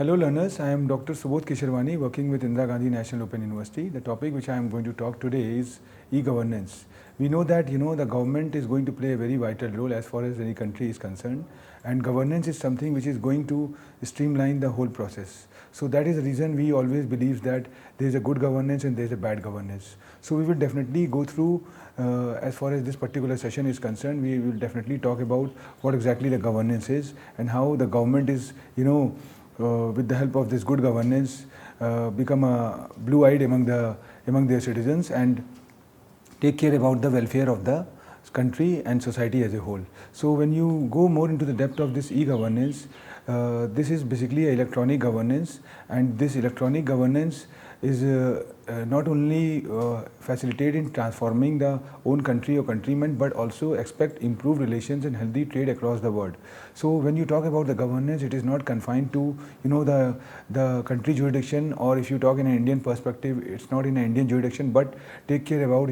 Hello learners, I am Dr. Subodh Kesharwani working with Indira Gandhi National Open University. The topic which I am going to talk today is e-governance. We know that the government is going to play a very vital role as far as any country is concerned, and governance is something which is going to streamline the whole process. So that is the reason we always believe that there is a good governance and there is a bad governance. So we will definitely go through as far as this particular session is concerned, we will definitely talk about what exactly the governance is and how the government is with the help of this good governance, become a blue-eyed among their citizens and take care about the welfare of the country and society as a whole. So when you go more into the depth of this e-governance, this is basically electronic governance, and this electronic governance is not only facilitate in transforming the own country or countrymen, but also expect improved relations and healthy trade across the world. So when you talk about the governance, it is not confined to the country jurisdiction, or if you talk in an Indian perspective, it's not in an Indian jurisdiction, but take care about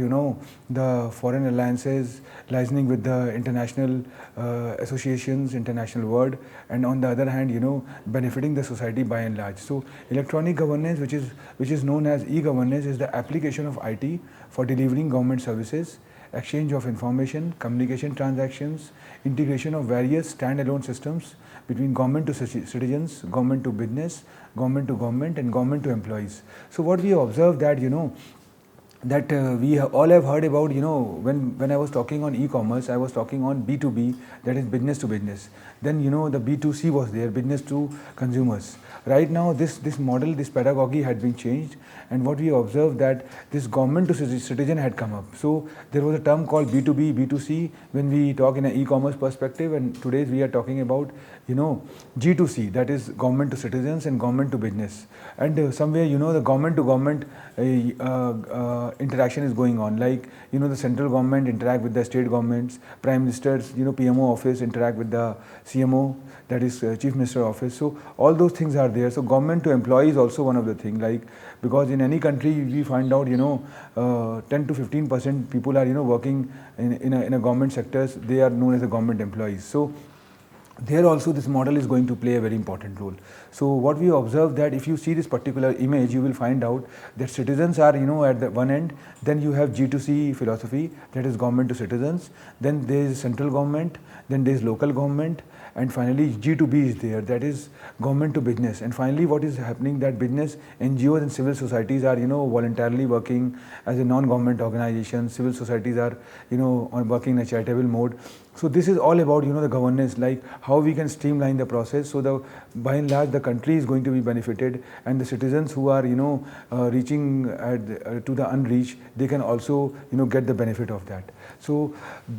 the foreign alliances, liaising with the international associations, international world, and on the other hand, benefiting the society by and large. So electronic governance, which is known as e-governance, is the application of IT for delivering government services, exchange of information, communication transactions, integration of various standalone systems between government to citizens, government to business, government to government, and government to employees. So what we observe that we all have heard about, when I was talking on e-commerce, I was talking on B2B, that is business to business. Then the B2C was there, business to consumers. Right now this model, this pedagogy had been changed, and what we observed that this government to citizen had come up. So there was a term called B2B, B2C when we talk in an e-commerce perspective, and today we are talking about G2C, that is government to citizens and government to business. And somewhere the government to government interaction is going on, like the central government interact with the state governments, prime ministers, PMO office interact with the CMO, that is chief minister office. So all those things are there. So government to employee is also one of the thing, like, because in any country we find out 10 to 15% people are working in a government sectors, they are known as the government employees. So there also this model is going to play a very important role. So what we observe that if you see this particular image, you will find out that citizens are at the one end, then you have G2C philosophy, that is government to citizens, then there is central government, then there is local government, and finally G2B is there, that is government to business. And finally what is happening, that business, NGOs and civil societies are voluntarily working as a non-government organization. Civil societies are working in a charitable mode. So this is all about the governance, like how we can streamline the process, so by and large the country is going to be benefited, and the citizens who are reaching to the unreached, they can also get the benefit of that. So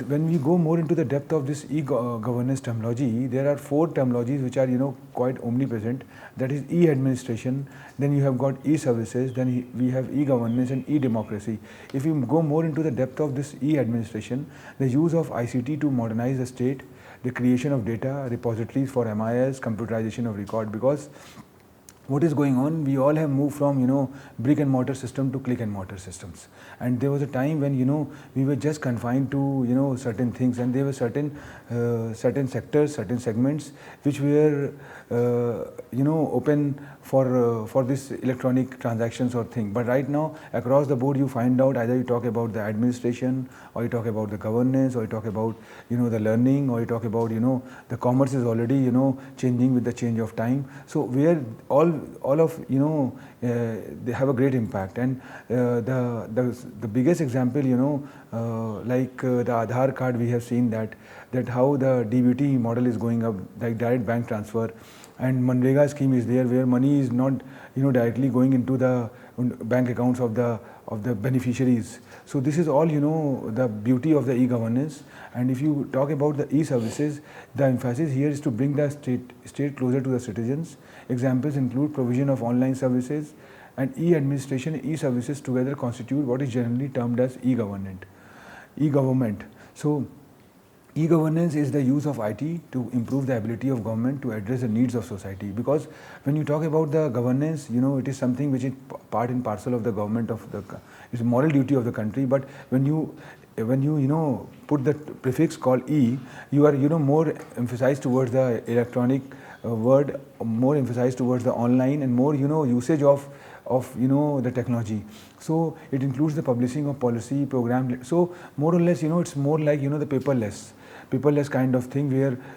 when we go more into the depth of this e-governance terminology, there are 4 terminologies which are quite omnipresent. That is e-administration, then you have got e-services, then we have e-governance and e-democracy. If you go more into the depth of this e-administration, the use of ICT to modernize the state, the creation of data repositories for MIS, computerization of record, because what is going on, we all have moved from brick and mortar system to click and mortar systems, and there was a time when we were just confined to certain things, and there were certain sectors, certain segments which were open for this electronic transactions or thing. But right now across the board you find out, either you talk about the administration, or you talk about the governance, or you talk about the learning, or you talk about the commerce is already changing with the change of time. So where all of they have a great impact. And the biggest example like the Aadhaar card, we have seen that how the DBT model is going up, like direct bank transfer, and Manrega scheme is there, where money is not directly going into the bank accounts of the beneficiaries. So this is all the beauty of the e-governance. And if you talk about the e-services, the emphasis here is to bring the state closer to the citizens. Examples include provision of online services, and e-administration and e-services together constitute what is generally termed as e-government. So e-governance is the use of IT to improve the ability of government to address the needs of society. Because when you talk about the governance, it is something which is part and parcel of the government it's a moral duty of the country. But when you when you put the prefix called e, you are more emphasized towards the electronic word, more emphasized towards the online, and more usage of the technology. So it includes the publishing of policy program. So more or less it's more like the paperless kind of thing,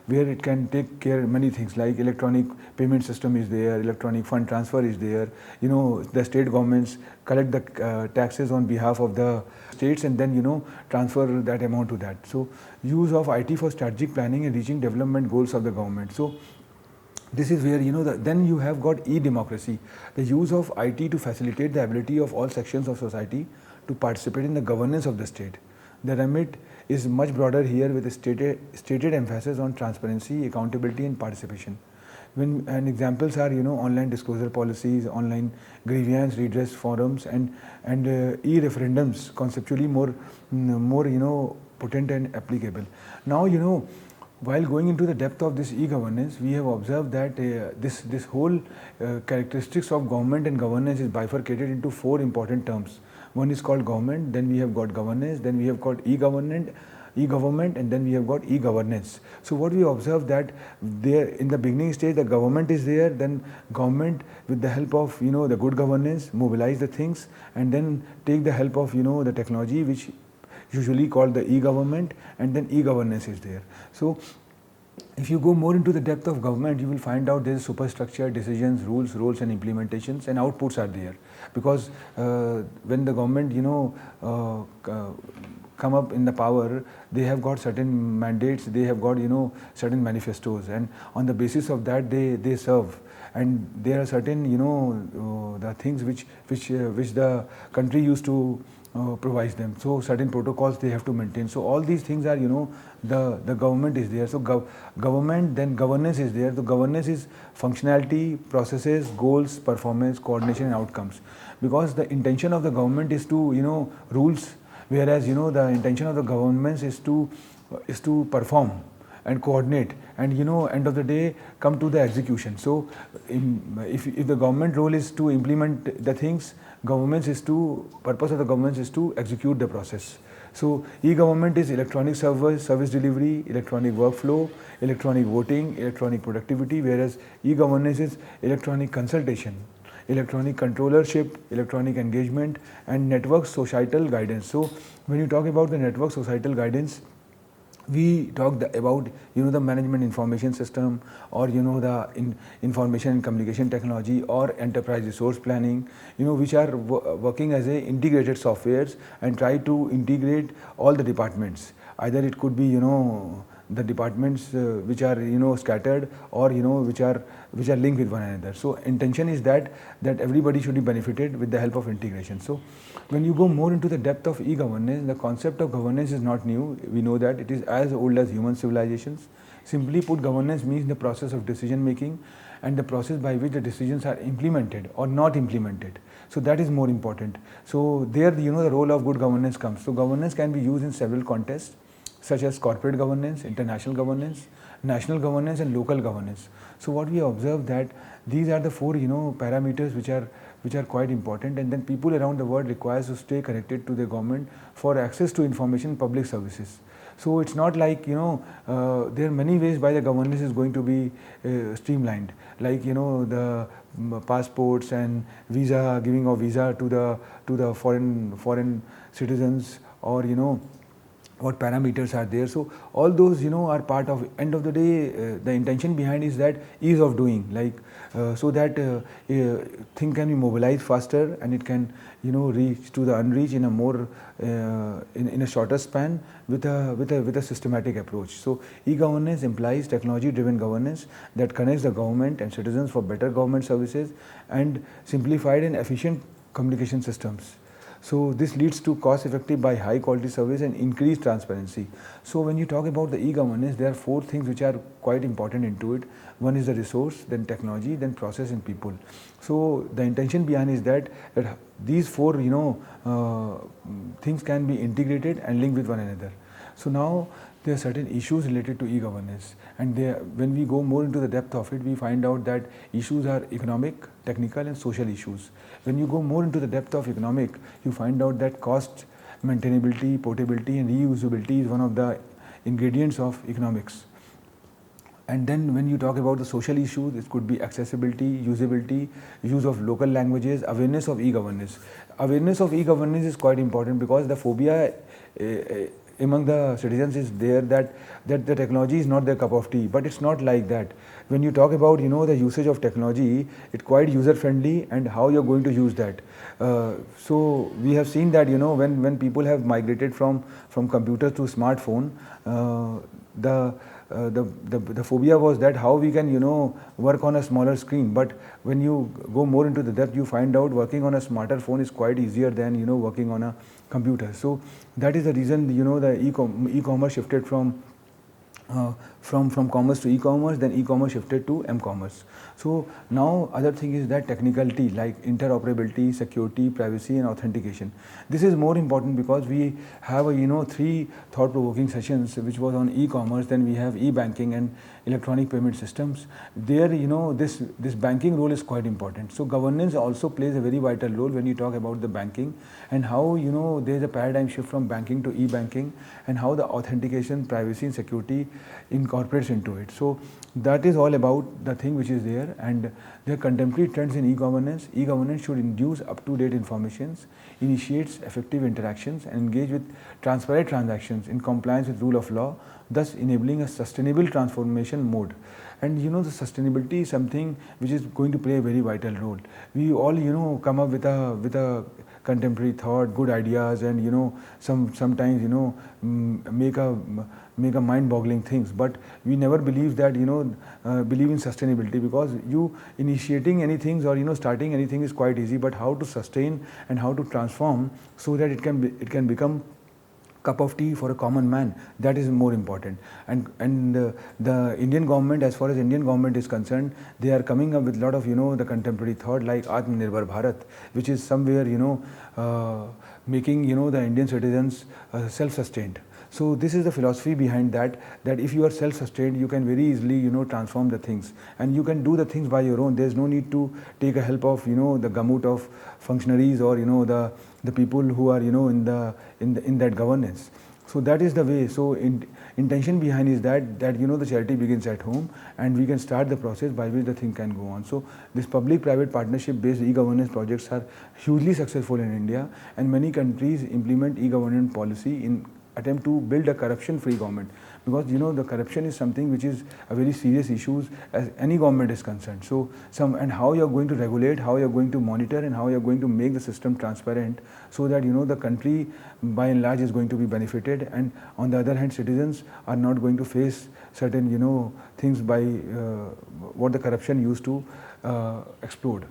where it can take care of many things, like electronic payment system is there, electronic fund transfer is there. The state governments collect the taxes on behalf of the states, and then transfer that amount to that. So use of IT for strategic planning and reaching development goals of the government. So this is where then you have got e-democracy, the use of IT to facilitate the ability of all sections of society to participate in the governance of the state. The remit is much broader here, with a stated emphasis on transparency, accountability, and participation. And examples are online disclosure policies, online grievance redress forums, and e-referendums, conceptually more potent and applicable. Now while going into the depth of this e-governance, we have observed that this whole characteristics of government and governance is bifurcated into four important terms. One is called government, then we have got governance, then we have got e-government, and then we have got e-governance. So what we observe that there in the beginning stage, the government is there, then government with the help of the good governance mobilize the things, and then take the help of the technology, which usually called the e-government, and then e-governance is there. So if you go more into the depth of government, you will find out there is superstructure, decisions, rules, roles, and implementations, and outputs are there. Because when the government come up in the power, they have got certain mandates, they have got certain manifestos, and on the basis of that they serve. And there are certain the things which the country used to provides them. So certain protocols they have to maintain. So all these things are the government is there. So government, then governance is there. So governance is functionality, processes, goals, performance, coordination, and outcomes. Because the intention of the government is to rules, whereas the intention of the governments is to perform and coordinate, and end of the day come to the execution. So if the government role is to implement the things, purpose of the governments is to execute the process. So e-government is electronic service delivery, electronic workflow, electronic voting, electronic productivity, whereas e-governance is electronic consultation, electronic controllership, electronic engagement, and network societal guidance. So when you talk about the network societal guidance, we talked about the management information system, or the information and communication technology, or enterprise resource planning, which are working as a integrated softwares and try to integrate all the departments. Either it could be the departments which are scattered, or which are linked with one another. So intention is that everybody should be benefited with the help of integration. So when you go more into the depth of e-governance, the concept of governance is not new. We know that it is as old as human civilizations. Simply put, governance means the process of decision making and the process by which the decisions are implemented or not implemented. So that is more important. So there the role of good governance comes. So governance can be used in several contexts, such as corporate governance, international governance, national governance, and local governance. So what we observe that these are the four parameters which are quite important, and then people around the world requires to stay connected to the government for access to information public services. So it's not like there are many ways by the governance is going to be streamlined, like the passports and visa, giving of visa to the foreign citizens, or what parameters are there. So all those are part of, end of the day, the intention behind is that ease of doing, like so that thing can be mobilized faster, and it can reach to the unreached in a more in a shorter span with a systematic approach. So e-governance implies technology driven governance that connects the government and citizens for better government services and simplified and efficient communication systems. So this leads to cost effective by high quality service and increased transparency. So when you talk about the e-governance, there are four things which are quite important into it. One is the resource, then technology, then process, and people. So the intention behind is that these four things can be integrated and linked with one another. So now there are certain issues related to e-governance, and when we go more into the depth of it, we find out that issues are economic, technical, and social issues. When you go more into the depth of economic, you find out that cost maintainability, portability, and reusability is one of the ingredients of economics. And then when you talk about the social issues, it could be accessibility, usability, use of local languages, awareness of e-governance. Awareness of e-governance is quite important because the phobia among the citizens is there that the technology is not their cup of tea, but it's not like that. When you talk about the usage of technology, it's quite user friendly and how you're going to use that. So we have seen that when people have migrated from computer to smartphone, the phobia was that how we can work on a smaller screen, but when you go more into the depth, you find out working on a smarter phone is quite easier than working on a computer. So that is the reason the e-commerce shifted from commerce to e-commerce, then e-commerce shifted to m-commerce. So now other thing is that technicality like interoperability, security, privacy and authentication. This is more important because we have a 3 thought-provoking sessions which was on e-commerce, then we have e-banking and electronic payment systems. There this banking role is quite important. So governance also plays a very vital role when you talk about the banking and how there is a paradigm shift from banking to e-banking and how the authentication, privacy and security incorporates into it. So that is all about the thing which is there, and there are contemporary trends in e-governance. E-governance should induce up-to-date informations, initiates effective interactions and engage with transparent transactions in compliance with rule of law, thus enabling a sustainable transformation mode. And the sustainability is something which is going to play a very vital role. We all come up with a contemporary thought, good ideas, and sometimes make a mind-boggling things. But we never believe that believe in sustainability, because you initiating anything or starting anything is quite easy, but how to sustain and how to transform so that it can become cup of tea for a common man, that is more important. And the Indian government, as far as Indian government is concerned, they are coming up with a lot of the contemporary thought like Atmanirbhar Bharat, which is somewhere making the Indian citizens self-sustained. So this is the philosophy behind that if you are self-sustained, you can very easily transform the things, and you can do the things by your own. There is no need to take a help of the gamut of functionaries or the people who are in that governance. So that is the way. So intention behind is that the charity begins at home, and we can start the process by which the thing can go on. So this public-private partnership-based e-governance projects are hugely successful in India, and many countries implement e-governance policy in attempt to build a corruption-free government, because the corruption is something which is a very serious issue as any government is concerned. So and how you are going to regulate, how you are going to monitor, and how you are going to make the system transparent, so that the country by and large is going to be benefited, and on the other hand citizens are not going to face certain things by what the corruption used to explode.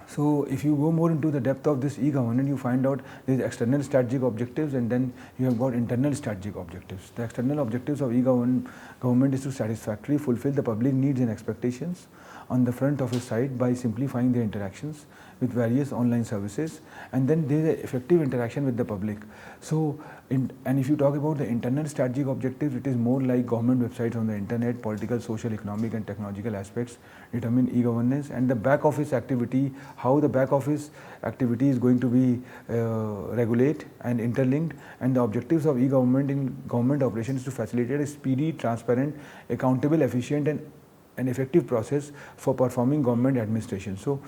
So if you go more into the depth of this e-governance, you find out there is external strategic objectives, and then you have got internal strategic objectives. The external objectives of e-government is to satisfactorily fulfill the public needs and expectations on the front office side by simplifying their interactions with various online services, and then there is an effective interaction with the public. So and if you talk about the internal strategic objectives, it is more like government websites on the internet, political, social, economic and technological aspects determine e-governance, and the back office activity, how the back office activity is going to be regulate and interlinked, and the objectives of e-government in government operations to facilitate a speedy, transparent, accountable, efficient and an effective process for performing government administration. So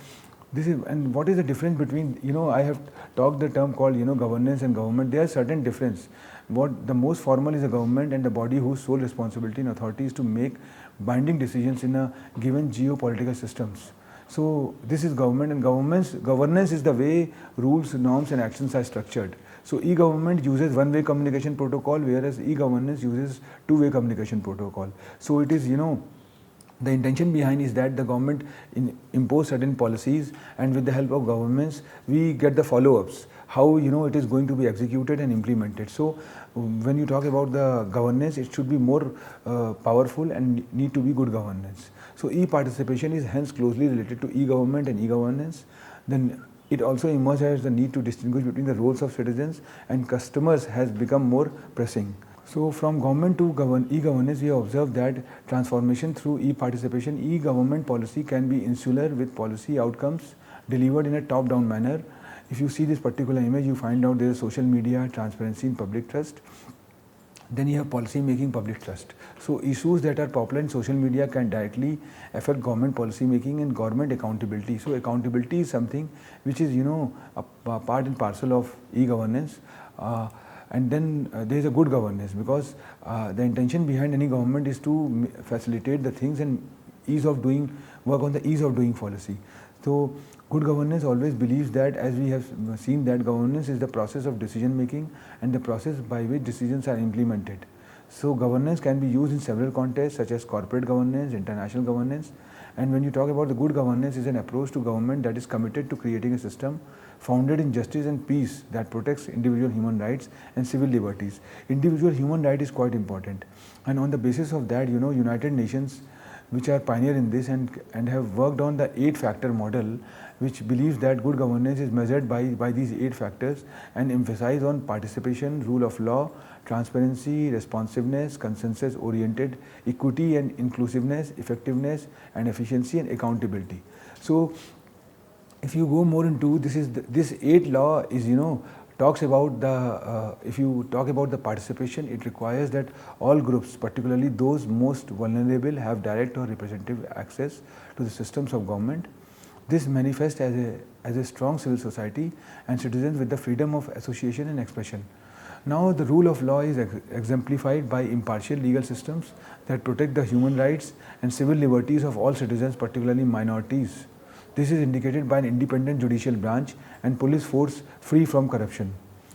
this is, and what is the difference between, I have talked the term called, governance and government. There are certain difference. What the most formal is a government and the body whose sole responsibility and authority is to make binding decisions in a given geopolitical systems. So this is government, and governance is the way rules, norms and actions are structured. So e-government uses one-way communication protocol, whereas e-governance uses two-way communication protocol. So it is, the intention behind is that the government impose certain policies, and with the help of governments we get the follow-ups, how it is going to be executed and implemented. So when you talk about the governance, it should be more powerful and need to be good governance. So e-participation is hence closely related to e-government and e-governance. Then it also emerges as the need to distinguish between the roles of citizens and customers has become more pressing. So from government to e-governance, we have observed that transformation through e-participation, e-government policy can be insular with policy outcomes delivered in a top-down manner, If you see this particular image, you find out there is social media, transparency in public trust. Then you have policy making, public trust. So issues that are popular in social media can directly affect government policy making and government accountability. So accountability is something which is a part and parcel of e-governance. And then there is a good governance, because the intention behind any government is to facilitate the things and work on the ease of doing policy. So good governance always believes that, as we have seen, that governance is the process of decision making and the process by which decisions are implemented. So governance can be used in several contexts, such as corporate governance, international governance. And when you talk about the good governance, is an approach to government that is committed to creating a system founded in justice and peace that protects individual human rights and civil liberties. Individual human right is quite important, and on the basis of that, United Nations, which are pioneer in this and have worked on the 8-factor model, which believes that good governance is measured by these 8 factors and emphasize on participation, rule of law, transparency, responsiveness, consensus oriented, equity and inclusiveness, effectiveness and efficiency, and accountability. So if you go more into this 8 law is talks about the if you talk about the participation, it requires that all groups, particularly those most vulnerable, have direct or representative access to the systems of government. This manifests as a strong civil society and citizens with the freedom of association and expression. Now the rule of law is exemplified by impartial legal systems that protect the human rights and civil liberties of all citizens, particularly minorities. This is indicated by an independent judicial branch and police force free from corruption.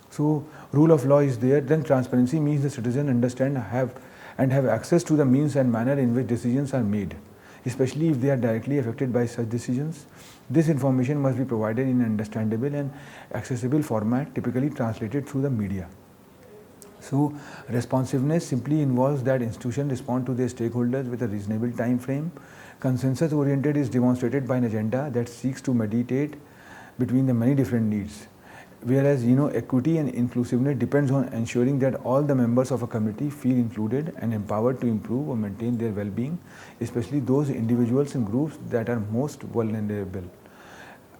So rule of law is there. Then transparency means the citizen understand have access to the means and manner in which decisions are made, especially if they are directly affected by such decisions. This information must be provided in an understandable and accessible format, typically translated through the media. So responsiveness simply involves that institutions respond to their stakeholders with a reasonable time frame. Consensus oriented is demonstrated by an agenda that seeks to mediate between the many different needs. Whereas equity and inclusiveness depends on ensuring that all the members of a community feel included and empowered to improve or maintain their well-being, especially those individuals and groups that are most vulnerable.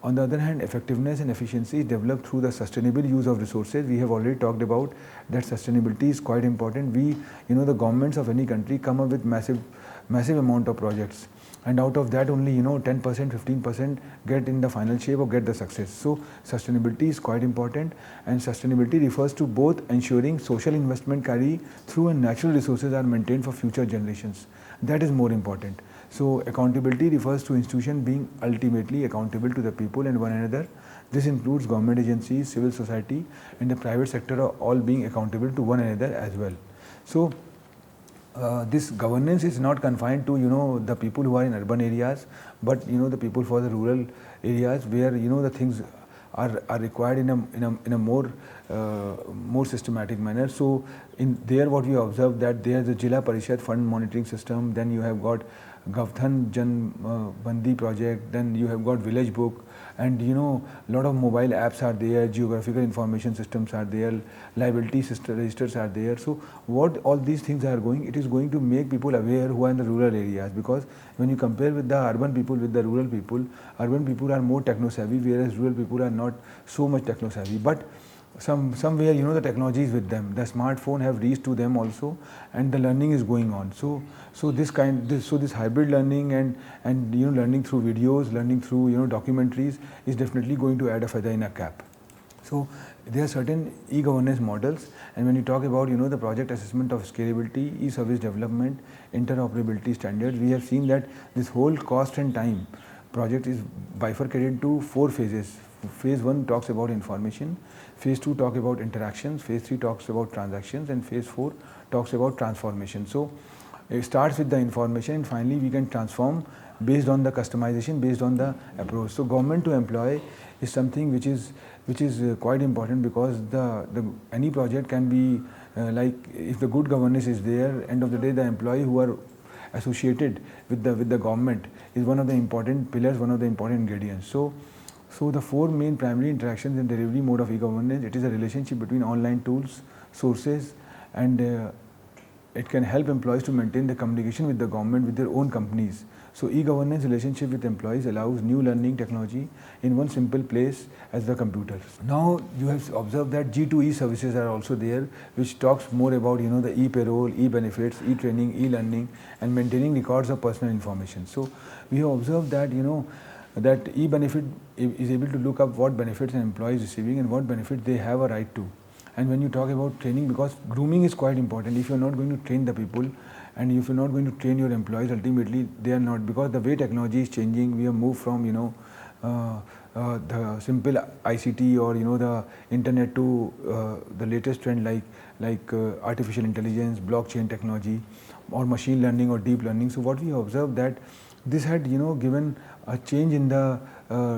On the other hand, effectiveness and efficiency is developed through the sustainable use of resources. We have already talked about that sustainability is quite important. The governments of any country come up with massive amount of projects, and out of that only 10%, 15% get in the final shape or get the success. So sustainability is quite important, and sustainability refers to both ensuring social investment carry through and natural resources are maintained for future generations. That is more important. So accountability refers to institutions being ultimately accountable to the people and one another. This includes government agencies, civil society and the private sector are all being accountable to one another as well. So this governance is not confined to the people who are in urban areas, but the people for the rural areas where the things are required in a more systematic manner. So in there what we observe that there is a Jila Parishad fund monitoring system, then you have got Gavdhan Jan Bandi project, then you have got village book, and lot of mobile apps are there, geographical information systems are there, liability registers are there. So what all these things are going, it is going to make people aware who are in the rural areas, because when you compare with the urban people with the rural people, urban people are more techno savvy, whereas rural people are not so much techno savvy. But somewhere the technology is with them, the smartphone have reached to them also, and the learning is going on. So this hybrid learning and learning through videos, learning through documentaries is definitely going to add a feather in a cap. So there are certain e-governance models, and when you talk about the project assessment of scalability, e-service development, interoperability standards, we have seen that this whole cost and time project is bifurcated into 4 phases. Phase 1 talks about information, phase 2 talks about interactions, phase 3 talks about transactions, and phase 4 talks about transformation. So it starts with the information, and finally we can transform based on the customization, based on the approach. So government to employee is something which is quite important, because any project can be like, if the good governance is there, end of the day the employee who are associated with the government is one of the important pillars, one of the important ingredients. So the 4 main primary interactions and delivery mode of e-governance, it is a relationship between online tools, sources, and it can help employees to maintain the communication with the government with their own companies. So e-governance relationship with employees allows new learning technology in one simple place as the computers. Now you have observed that G2E services are also there, which talks more about the e-payroll, e-benefits, e-training, e-learning, and maintaining records of personal information. So we have observed that that e-benefit is able to look up what benefits an employee is receiving and what benefits they have a right to. And when you talk about training, because grooming is quite important, if you are not going to train the people and if you're not going to train your employees, ultimately they are not, because the way technology is changing, we have moved from the simple ICT or the internet to the latest trend like artificial intelligence, blockchain technology, or machine learning or deep learning. So what we observed that this had given a change in the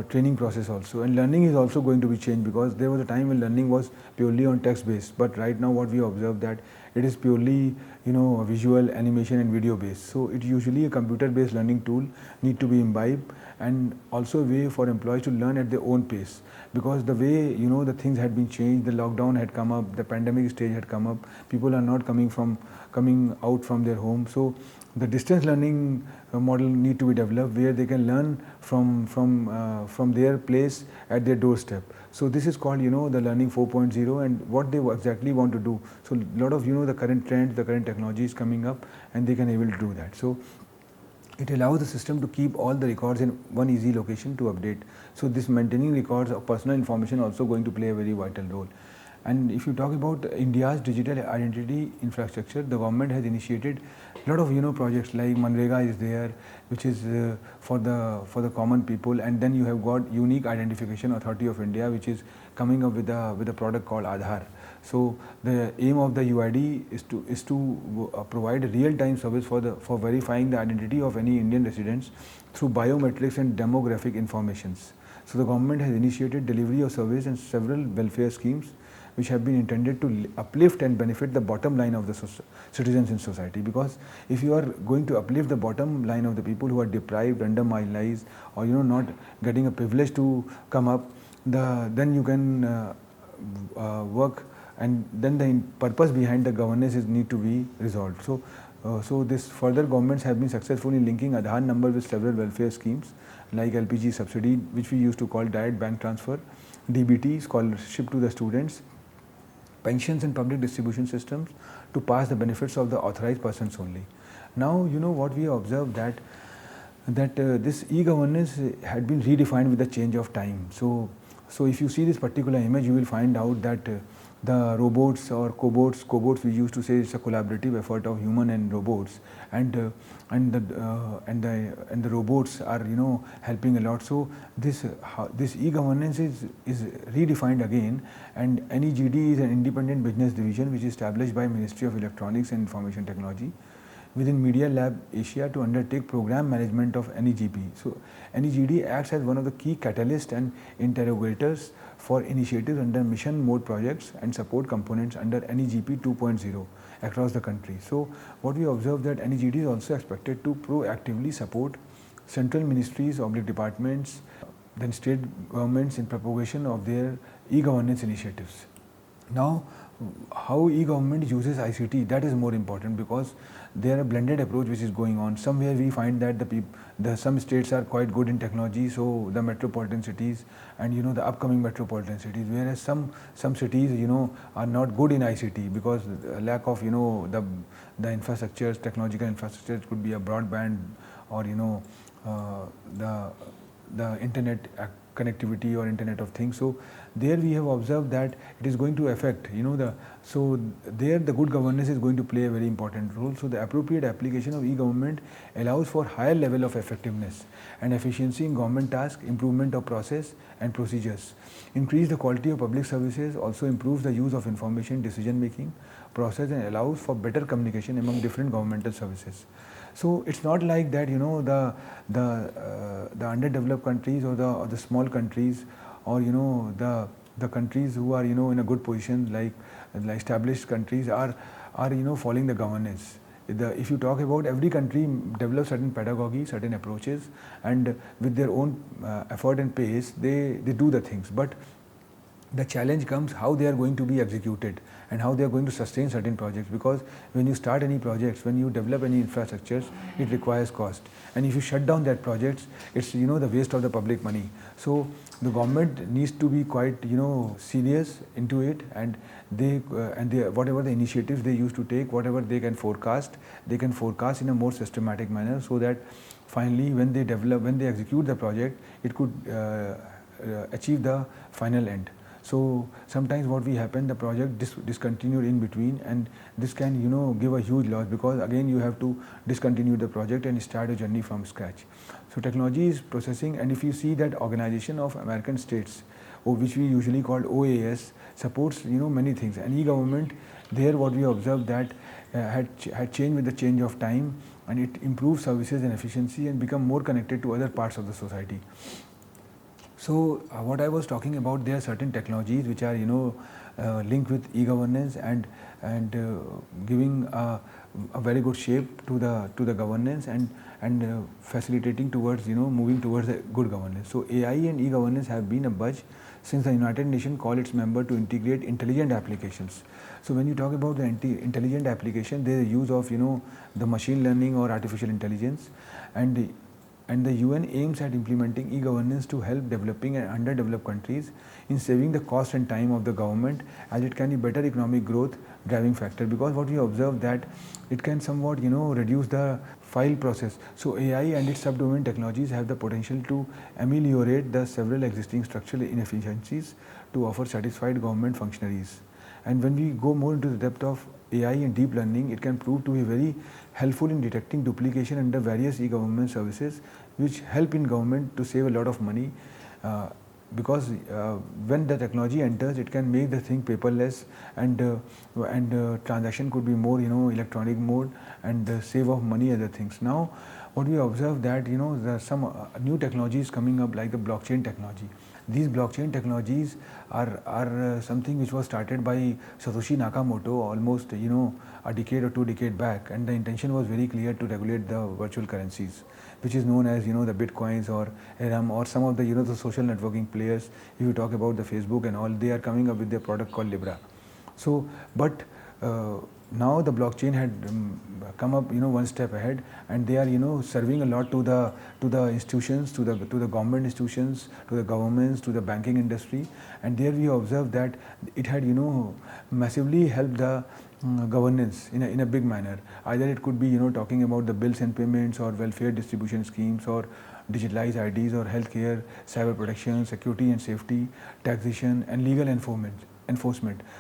training process also, and learning is also going to be changed, because there was a time when learning was purely on text based, but right now what we observe that it is purely visual, animation and video based. So it usually a computer based learning tool need to be imbibed, and also a way for employees to learn at their own pace, because the way the things had been changed, the lockdown had come up, the pandemic stage had come up, people are not coming out from their home. So the distance learning model need to be developed, where they can learn from their place at their doorstep. So this is called the learning 4.0, and what they exactly want to do. So a lot of the current trends, the current technology is coming up, and they can able to do that. So it allows the system to keep all the records in one easy location to update. So this maintaining records of personal information also going to play a very vital role. And if you talk about India's digital identity infrastructure, the government has initiated a lot of projects like Manrega is there, which is for the common people, and then you have got Unique Identification Authority of India, which is coming up with a product called Aadhaar. So the aim of the UID is to provide a real-time service for verifying the identity of any Indian residents through biometrics and demographic informations. So the government has initiated delivery of service and several welfare schemes which have been intended to uplift and benefit the bottom line of the citizens in society. Because if you are going to uplift the bottom line of the people who are deprived, under-marginalized, or not getting a privilege to come up, then you can work, and then the purpose behind the governance is need to be resolved. So this further governments have been successful in linking Aadhaar number with several welfare schemes like LPG subsidy, which we used to call direct bank transfer, DBT, scholarship to the students, pensions and public distribution systems, to pass the benefits of the authorized persons only. Now what we observed that this e-governance had been redefined with the change of time. So if you see this particular image, you will find out that the robots or cobots we used to say it's a collaborative effort of human and robots, and the robots are helping a lot. So this e-governance is redefined again, and NEGD is an independent business division which is established by Ministry of Electronics and Information Technology within Media Lab Asia to undertake program management of NEGP. So NEGD acts as one of the key catalysts and interrogators for initiatives under mission mode projects and support components under NEGP 2.0 across the country. So what we observe that NEGD is also expected to proactively support central ministries, departments, then state governments in propagation of their e-governance initiatives. Now, how e-government uses ICT, that is more important, because there are a blended approach which is going on. Somewhere we find that some states are quite good in technology, so the metropolitan cities and the upcoming metropolitan cities, whereas some cities are not good in ICT because lack of the infrastructures, technological infrastructure. It could be a broadband or the internet connectivity or internet of things. So there we have observed that it is going to affect so there the good governance is going to play a very important role. So the appropriate application of e-government allows for higher level of effectiveness and efficiency in government tasks, improvement of process and procedures, increase the quality of public services, also improves the use of information decision making process, and allows for better communication among different governmental services. So it's not like that the underdeveloped countries or the small countries or the countries who are in a good position like established countries are following the governance. If you talk about, every country develops certain pedagogy, certain approaches, and with their own effort and pace they do the things. But the challenge comes how they are going to be executed and how they are going to sustain certain projects, because when you start any projects, when you develop any infrastructures, it requires cost, and if you shut down that projects, it's the waste of the public money. So the government needs to be quite serious into it, and they whatever the initiatives they used to take, whatever they can forecast in a more systematic manner, so that finally when they execute the project, it could achieve the final end. So sometimes what we happen, the project discontinued in between, and this can give a huge loss, because again you have to discontinue the project and start a journey from scratch. So technology is processing, and if you see that Organization of American States, which we usually call OAS, supports many things, and e-government there, what we observed that had changed with the change of time, and it improves services and efficiency and become more connected to other parts of the society. So what I was talking about, there are certain technologies which are linked with e-governance and giving a very good shape to the governance and facilitating towards moving towards a good governance. So AI and e-governance have been a buzz since the United Nations called its member to integrate intelligent applications. So when you talk about the intelligent application, there is a use of the machine learning or artificial intelligence, and the UN aims at implementing e-governance to help developing and underdeveloped countries in saving the cost and time of the government, as it can be better economic growth driving factor, because what we observe that it can somewhat reduce the file process. So AI and its subdomain technologies have the potential to ameliorate the several existing structural inefficiencies to offer satisfied government functionaries. And when we go more into the depth of AI and deep learning, it can prove to be very helpful in detecting duplication under various e-government services, which help in government to save a lot of money, because when the technology enters, it can make the thing paperless, and transaction could be more electronic mode, and save of money, other things. Now what we observe that there are some new technologies coming up, like the blockchain technology. These blockchain technologies are something which was started by Satoshi Nakamoto almost a decade or 2 decades back, and the intention was very clear to regulate the virtual currencies, which is known as the bitcoins or Ethereum, or some of the the social networking players. If you talk about the Facebook and all, they are coming up with their product called Libra. So but now the blockchain had come up one step ahead, and they are serving a lot to the institutions, to the government institutions, to the governments, to the banking industry. And there we observe that it had massively helped the governance in a big manner. Either it could be talking about the bills and payments, or welfare distribution schemes, or digitalized IDs, or healthcare, cyber protection, security and safety, taxation, and legal enforcement.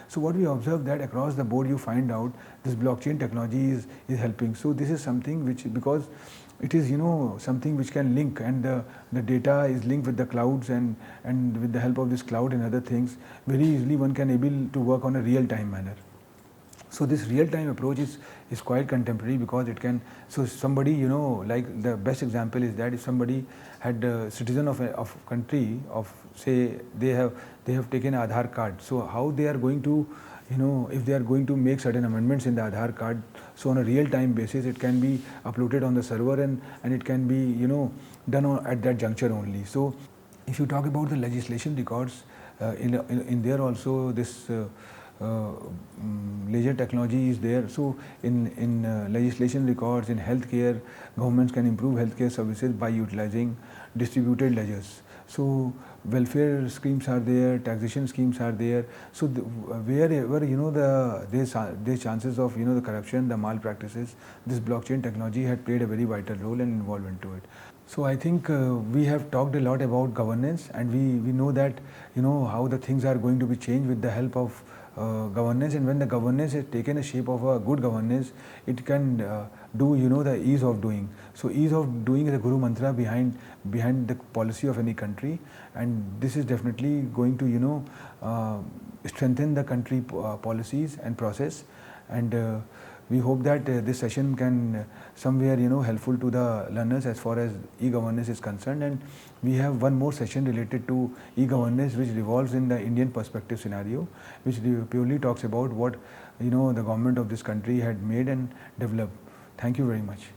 So what we observe that across the board, you find out this blockchain technology is helping. So this is something which, because it is something which can link, and the data is linked with the clouds, and with the help of this cloud and other things, very easily one can able to work on a real time manner. So this real time approach is quite contemporary, because it can, so somebody like the best example is that if somebody had a citizen of a country of, say, they have taken Aadhaar card, so how they are going to if they are going to make certain amendments in the Aadhaar card, so on a real time basis it can be uploaded on the server, and it can be done at that juncture only. So if you talk about the legislation records, in there also this ledger technology is there. So in legislation records, in healthcare, governments can improve healthcare services by utilizing distributed ledgers. So welfare schemes are there, taxation schemes are there. So wherever there's chances of the corruption, the malpractices, this blockchain technology had played a very vital role and involved into it. So I think we have talked a lot about governance, and we know that how the things are going to be changed with the help of governance. And when the governance has taken a shape of a good governance, it can do the ease of doing. So ease of doing is a guru mantra behind the policy of any country, and this is definitely going to strengthen the country policies and process. And we hope that this session can somewhere helpful to the learners as far as e-governance is concerned. And we have one more session related to e-governance, which revolves in the Indian perspective scenario, which purely talks about what the government of this country had made and developed. Thank you very much.